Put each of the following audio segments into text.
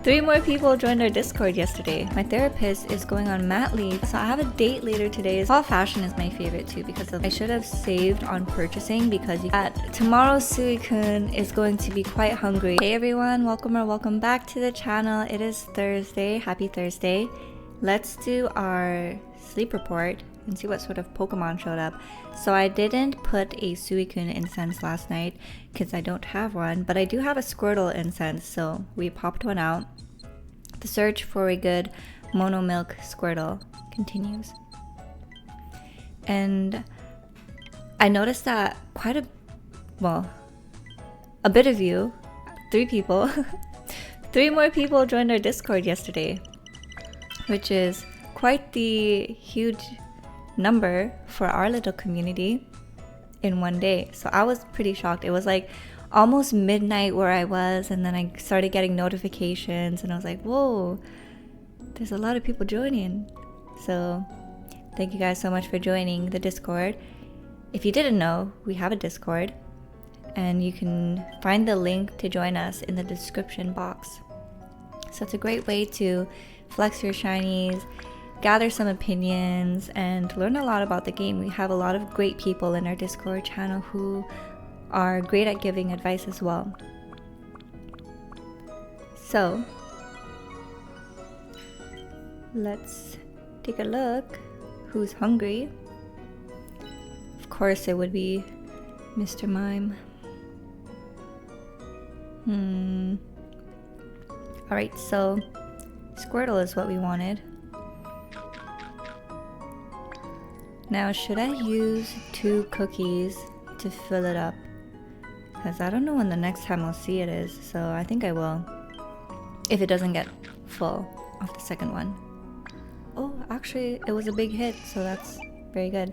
3 more people joined our Discord yesterday. My therapist is going on mat leave, so I have a date later today. Fall fashion is my favorite too because I should have saved on purchasing because tomorrow's Suicune is going to be quite hungry. Hey everyone, welcome back to the channel. It is Thursday. Happy Thursday. Let's do our sleep report and see what sort of Pokemon showed up. So I didn't put a Suicune incense last night because I don't have one, but I do have a Squirtle incense, so we popped one out. The search for a good mono milk Squirtle continues. And I noticed that a bit of you, 3 people, 3 more people joined our Discord yesterday, which is quite the huge number for our little community in one day. So I was pretty shocked. It was like almost midnight where I was, and then I started getting notifications and I was like, whoa, there's a lot of people joining. So thank you guys so much for joining the Discord. If you didn't know, we have a Discord and you can find the link to join us in the description box. So it's a great way to flex your shinies, gather some opinions, and learn a lot about the game. We have a lot of great people in our Discord channel who are great at giving advice as well. So let's take a look who's hungry. Of course it would be Mr. Mime. Alright, so Squirtle is what we wanted. Now, should I use 2 cookies to fill it up? Because I don't know when the next time I'll see it is, so I think I will. If it doesn't get full off the second one. Oh, actually, it was a big hit, so that's very good.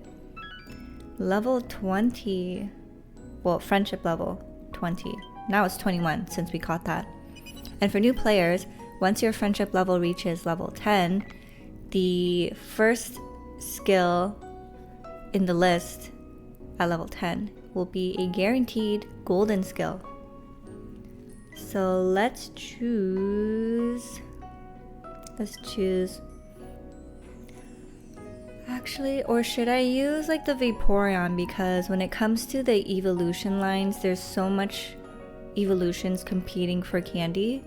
Level 20. Well, friendship level 20. Now it's 21 since we caught that. And for new players, once your friendship level reaches level 10, the first skill in the list at level 10 will be a guaranteed golden skill. So let's choose actually, or should I use like the Vaporeon, because when it comes to the evolution lines, there's so much evolutions competing for candy.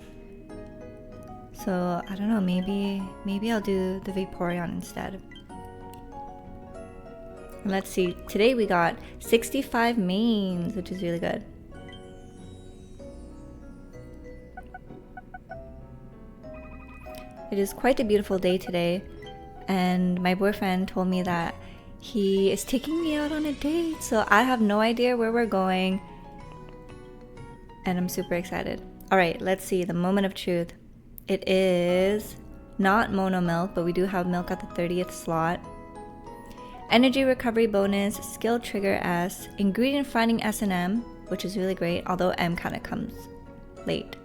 So I don't know, maybe I'll do the Vaporeon instead. Let's see, today we got 65 mains, which is really good. It is quite a beautiful day today, and my boyfriend told me that he is taking me out on a date, so I have no idea where we're going, and I'm super excited. Alright, let's see, the moment of truth. It is not mono milk, but we do have milk at the 30th slot. Energy recovery bonus, skill trigger S, ingredient finding S and M, which is really great, although M kind of comes late.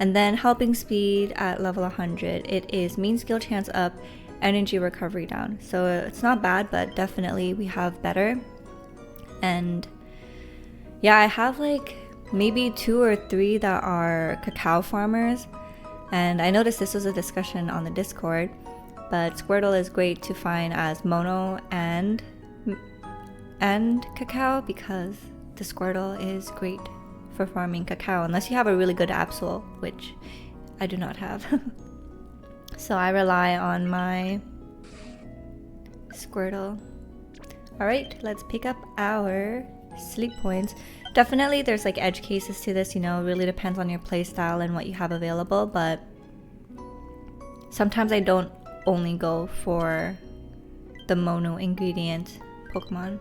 And then helping speed at level 100. It is main skill chance up, energy recovery down. So it's not bad, but definitely we have better. And yeah, I have like maybe 2 or 3 that are cacao farmers. And I noticed this was a discussion on the Discord. But Squirtle is great to find as mono and cacao, because the Squirtle is great for farming cacao, unless you have a really good Absol, which I do not have. So I rely on my Squirtle. Alright, let's pick up our sleep points. Definitely there's like edge cases to this, you know, it really depends on your playstyle and what you have available, but sometimes I don't only go for the mono ingredient Pokemon.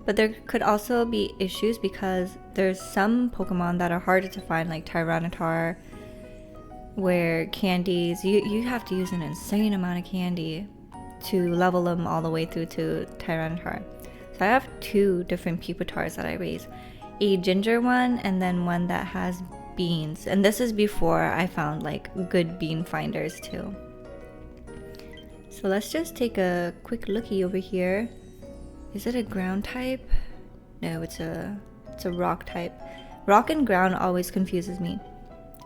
But there could also be issues because there's some Pokemon that are harder to find, like Tyranitar, where candies, you have to use an insane amount of candy to level them all the way through to Tyranitar. So I have 2 different Pupitars that I raise. A ginger one and then one that has beans, and this is before I found like good bean finders too. So let's just take a quick looky over here. Is it a ground type? No, it's a rock type. Rock and ground always confuses me.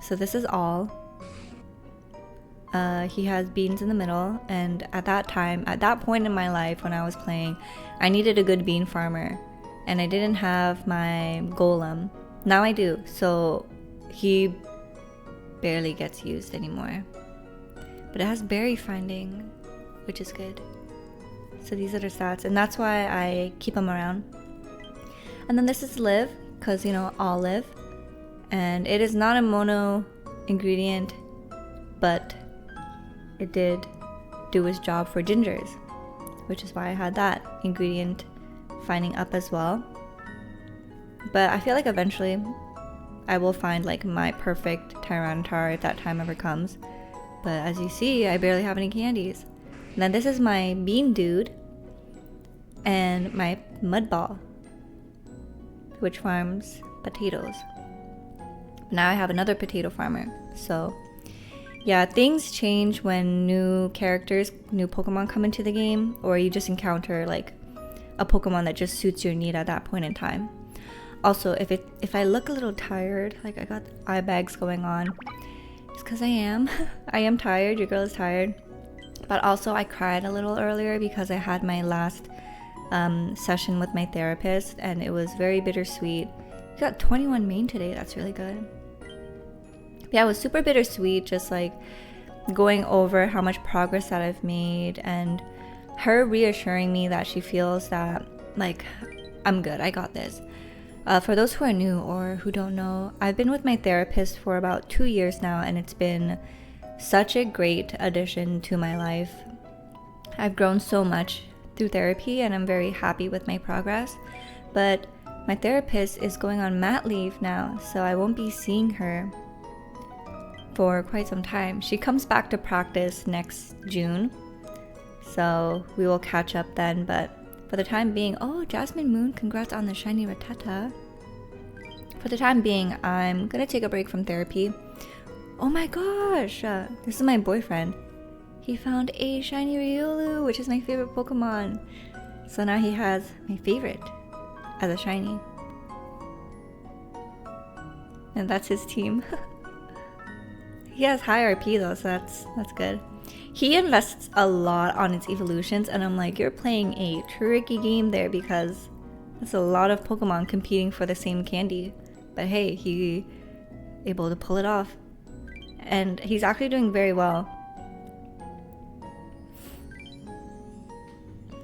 So this is all. He has beans in the middle, and at that point in my life when I was playing, I needed a good bean farmer, and I didn't have my golem. Now I do, so he barely gets used anymore. But it has berry finding, which is good. So these are the stats, and that's why I keep them around. And then this is live, because all live, and it is not a mono ingredient, but it did do its job for gingers, which is why I had that ingredient finding up as well. But I feel like eventually I will find like my perfect Tyranitar if that time ever comes. But as you see, I barely have any candies. And then this is my bean dude and my mud ball, which farms potatoes. Now I have another potato farmer. So yeah, things change when new characters, new Pokemon come into the game, or you just encounter like a Pokemon that just suits your need at that point in time. Also, if I look a little tired, like I got eye bags going on, it's because I am. I am tired, your girl is tired. But also I cried a little earlier because I had my last session with my therapist, and it was very bittersweet. You got 21 main today, that's really good. Yeah, it was super bittersweet, just like going over how much progress that I've made, and her reassuring me that she feels that like I'm good, I got this. For those who are new or who don't know, I've been with my therapist for about 2 years now, and it's been such a great addition to my life. I've grown so much through therapy, and I'm very happy with my progress. But my therapist is going on mat leave now, so I won't be seeing her for quite some time. She comes back to practice next June, so we will catch up then. But for the time being, oh, Jasmine Moon, congrats on the shiny Rattata. For the time being, I'm gonna take a break from therapy. Oh my gosh, this is my boyfriend. He found a shiny Riolu, which is my favorite Pokemon. So now he has my favorite as a shiny. And that's his team. He has high RP though, so that's good. He invests a lot on its evolutions, and I'm like, you're playing a tricky game there because there's a lot of Pokemon competing for the same candy. But hey, he able to pull it off. And he's actually doing very well.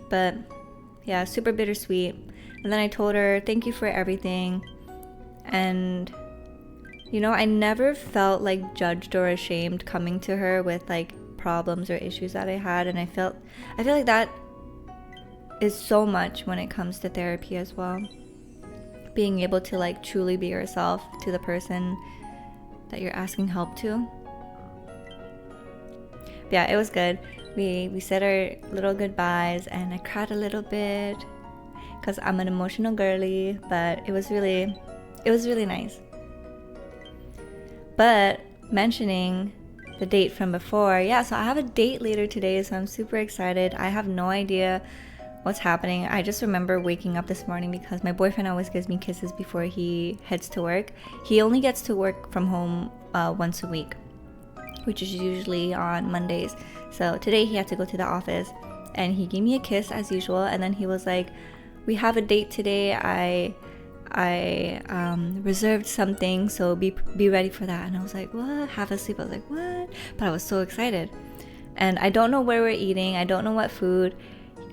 But yeah, super bittersweet. And then I told her, thank you for everything. And I never felt like judged or ashamed coming to her with like problems or issues that I had, and I feel like that is so much when it comes to therapy as well. Being able to like truly be yourself to the person that you're asking help to. But yeah, it was good. We said our little goodbyes, and I cried a little bit because I'm an emotional girly, but it was really nice. But mentioning the date from before, yeah, so I have a date later today, so I'm super excited. I have no idea what's happening. I just remember waking up this morning because my boyfriend always gives me kisses before he heads to work. He only gets to work from home once a week, which is usually on Mondays. So today he had to go to the office, and he gave me a kiss as usual, and then he was like, we have a date today. I reserved something, so be ready for that. And I was like, what? Half asleep. I was like, what? But I was so excited. And I don't know where we're eating. I don't know what food.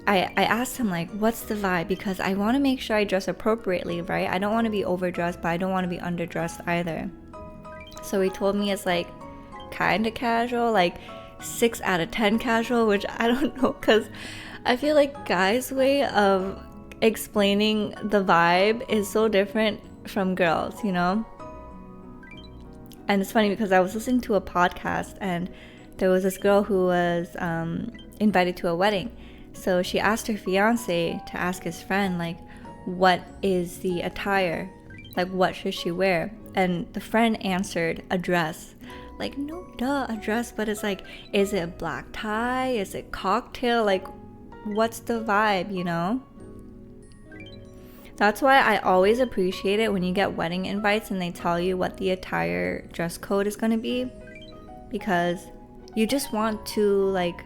I asked him like, what's the vibe? Because I want to make sure I dress appropriately, right? I don't want to be overdressed, but I don't want to be underdressed either. So he told me it's like kind of casual, like 6 out of 10 casual, which I don't know, because I feel like guys' way of explaining the vibe is so different from girls, And it's funny because I was listening to a podcast, and there was this girl who was invited to a wedding. So she asked her fiance to ask his friend, like, what is the attire? Like, what should she wear? And the friend answered, a dress. Like, no, duh, a dress. But it's like, is it black tie? Is it cocktail? Like, what's the vibe, That's why I always appreciate it when you get wedding invites and they tell you what the attire dress code is going to be, because you just want to like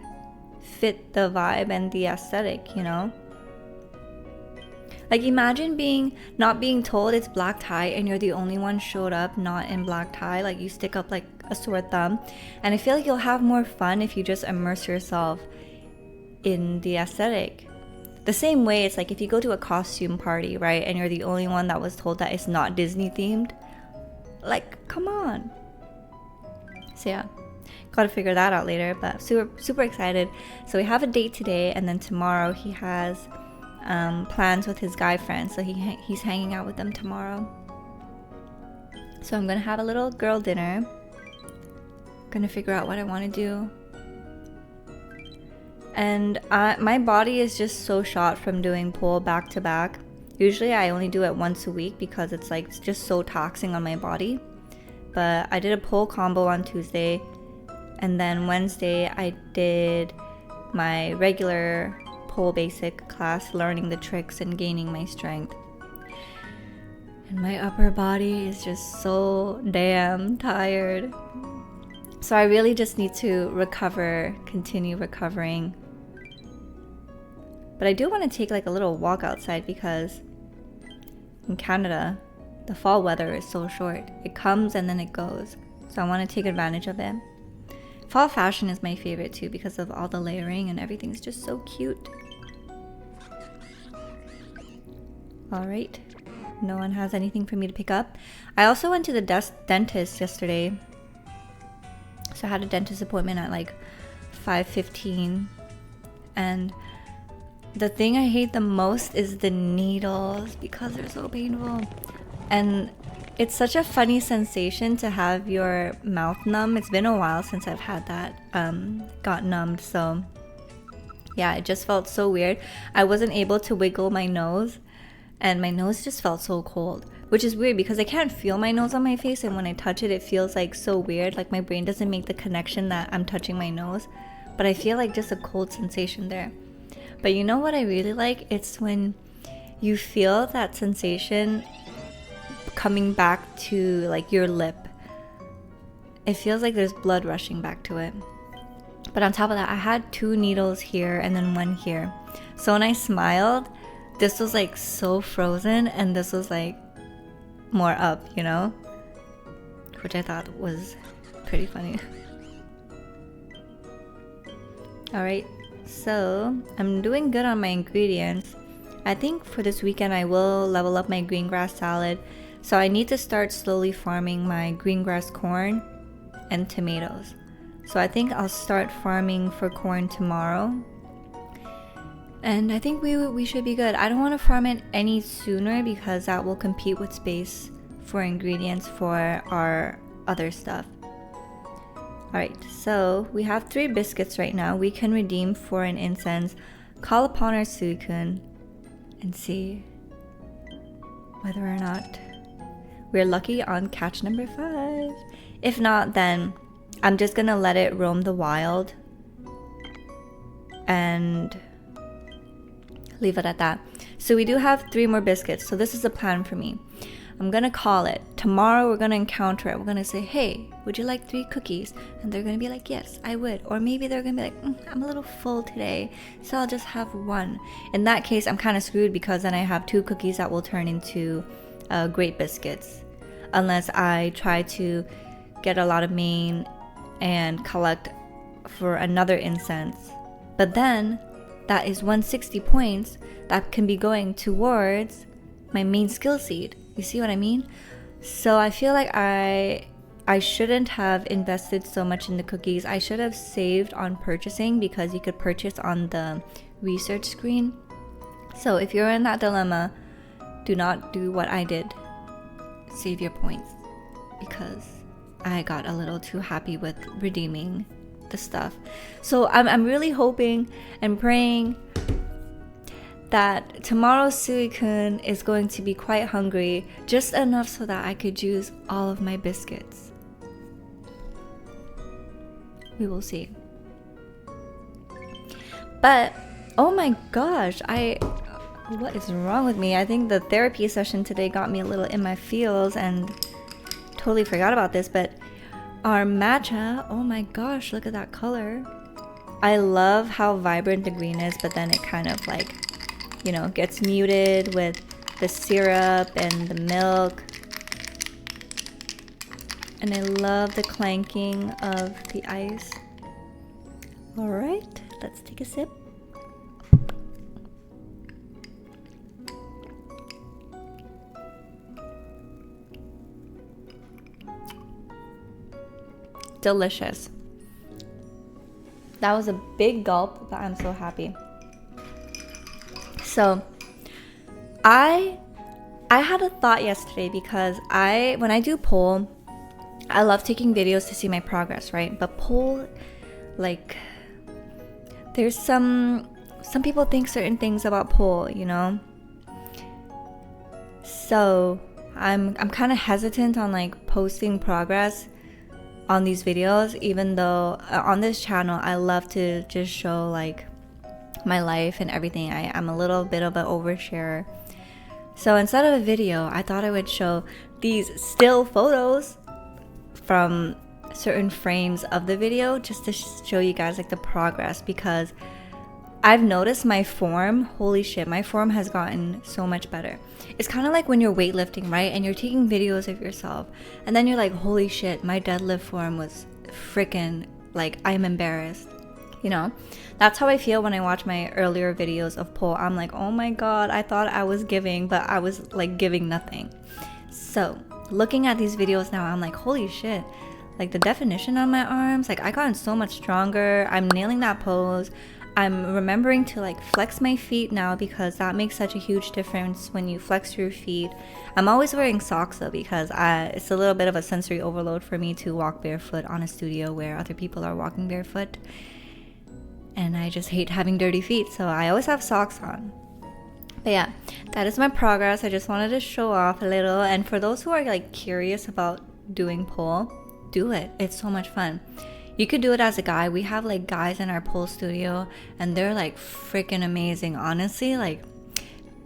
fit the vibe and the aesthetic, you know? Like imagine not being told it's black tie and you're the only one showed up not in black tie, like you stick up like a sore thumb. And I feel like you'll have more fun if you just immerse yourself in the aesthetic. The same way it's like if you go to a costume party, right, and you're the only one that was told that it's not Disney themed, like come on. So yeah, gotta figure that out later, but super excited. So we have a date today, and then tomorrow he has plans with his guy friends, so he's hanging out with them tomorrow. So I'm gonna have a little girl dinner, gonna figure out what I want to do. And my body is just so shot from doing pole back to back. Usually I only do it once a week because it's like it's just so taxing on my body. But I did a pole combo on Tuesday, and then Wednesday I did my regular pole basic class, learning the tricks and gaining my strength. And my upper body is just so damn tired. So I really just need to continue recovering. But I do want to take like a little walk outside because in Canada, the fall weather is so short. It comes and then it goes. So I want to take advantage of it. Fall fashion is my favorite too because of all the layering and everything's just so cute. Alright, no one has anything for me to pick up. I also went to the dentist yesterday. So I had a dentist appointment at like 5:15, and the thing I hate the most is the needles because they're so painful. And it's such a funny sensation to have your mouth numb. It's been a while since I've had that got numbed, so yeah, it just felt so weird. I wasn't able to wiggle my nose, and my nose just felt so cold, which is weird because I can't feel my nose on my face, and when I touch it, it feels like so weird. Like my brain doesn't make the connection that I'm touching my nose, but I feel like just a cold sensation there. But you know what I really like? It's when you feel that sensation coming back to like your lip. It feels like there's blood rushing back to it. But on top of that, I had 2 needles here and then 1 here. So when I smiled, this was like so frozen and this was like more up, you know? Which I thought was pretty funny. Alright, so I'm doing good on my ingredients. I think for this weekend I will level up my green grass salad. So I need to start slowly farming my green grass corn and tomatoes. So I think I'll start farming for corn tomorrow. And I think we should be good. I don't want to farm it any sooner because that will compete with space for ingredients for our other stuff. Alright, so we have 3 biscuits right now. We can redeem for an incense, call upon our Suicune, and see whether or not we're lucky on catch number 5. If not, then I'm just gonna let it roam the wild and leave it at that. So we do have 3 more biscuits, so this is a plan for me. I'm gonna call it. Tomorrow we're gonna encounter it. We're gonna say, hey, would you like 3 cookies? And they're gonna be like, yes, I would. Or maybe they're gonna be like, I'm a little full today, so I'll just have 1. In that case, I'm kind of screwed because then I have 2 cookies that will turn into great biscuits. Unless I try to get a lot of main and collect for another incense. But then that is 160 points that can be going towards my main skill seed. You see what I mean? So I feel like I shouldn't have invested so much in the cookies. I should have saved on purchasing because you could purchase on the research screen. So if you're in that dilemma, do not do what I did. Save your points, because I got a little too happy with redeeming the stuff. So I'm really hoping and praying that tomorrow's Suicune is going to be quite hungry, just enough so that I could use all of my biscuits. We will see. But oh my gosh, What is wrong with me? I think the therapy session today got me a little in my feels and totally forgot about this, but our matcha, oh my gosh, look at that color. I love how vibrant the green is, but then it kind of like, you know, gets muted with the syrup and the milk. And I love the clanking of the ice. All right, let's take a sip. Delicious. That was a big gulp, but I'm so happy. So I had a thought yesterday because when I do poll, I love taking videos to see my progress, right? But poll, like, there's some people think certain things about poll, you know? So I'm kind of hesitant on like posting progress on these videos, even though on this channel I love to just show like my life and everything. I'm a little bit of an oversharer. So instead of a video, I thought I would show these still photos from certain frames of the video just to show you guys like the progress, because I've noticed my form, holy shit, my form has gotten so much better. It's kind of like when you're weightlifting, right? And you're taking videos of yourself and then you're like, holy shit, my deadlift form was freaking like, I'm embarrassed. You know, that's how I feel when I watch my earlier videos of pole. I'm like, oh my god, I thought I was giving, but I was like giving nothing. So looking at these videos now, I'm like, holy shit, like the definition on my arms, like I gotten so much stronger. I'm nailing that pose. I'm remembering to like flex my feet now, because that makes such a huge difference when you flex your feet. I'm always wearing socks though, because it's a little bit of a sensory overload for me to walk barefoot on a studio where other people are walking barefoot. And I just hate having dirty feet, so I always have socks on. But yeah, that is my progress. I just wanted to show off a little. And for those who are like curious about doing pole, do it. It's so much fun. You could do it as a guy. We have like guys in our pole studio and they're like freaking amazing. Honestly, like,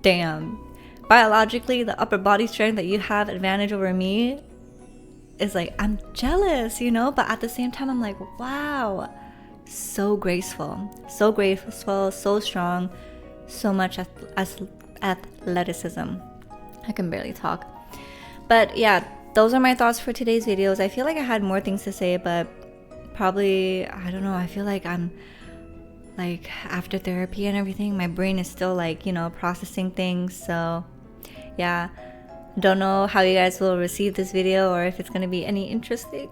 damn. Biologically, the upper body strength that you have advantage over me is like, I'm jealous, you know? But at the same time, I'm like, wow. So graceful, so strong, so much athleticism. I can barely talk. But yeah, those are my thoughts for today's videos. I feel like I had more things to say, but probably, I don't know, I feel like I'm like after therapy and everything, my brain is still like, you know, processing things. So yeah, don't know how you guys will receive this video or if it's gonna be any interesting,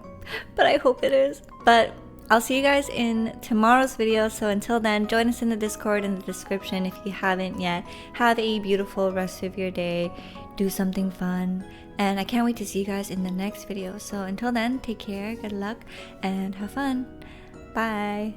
but I hope it is. But I'll see you guys in tomorrow's video. So until then, join us in the Discord in the description if you haven't yet. Have a beautiful rest of your day. Do something fun. And I can't wait to see you guys in the next video. So until then, take care, good luck, and have fun. Bye.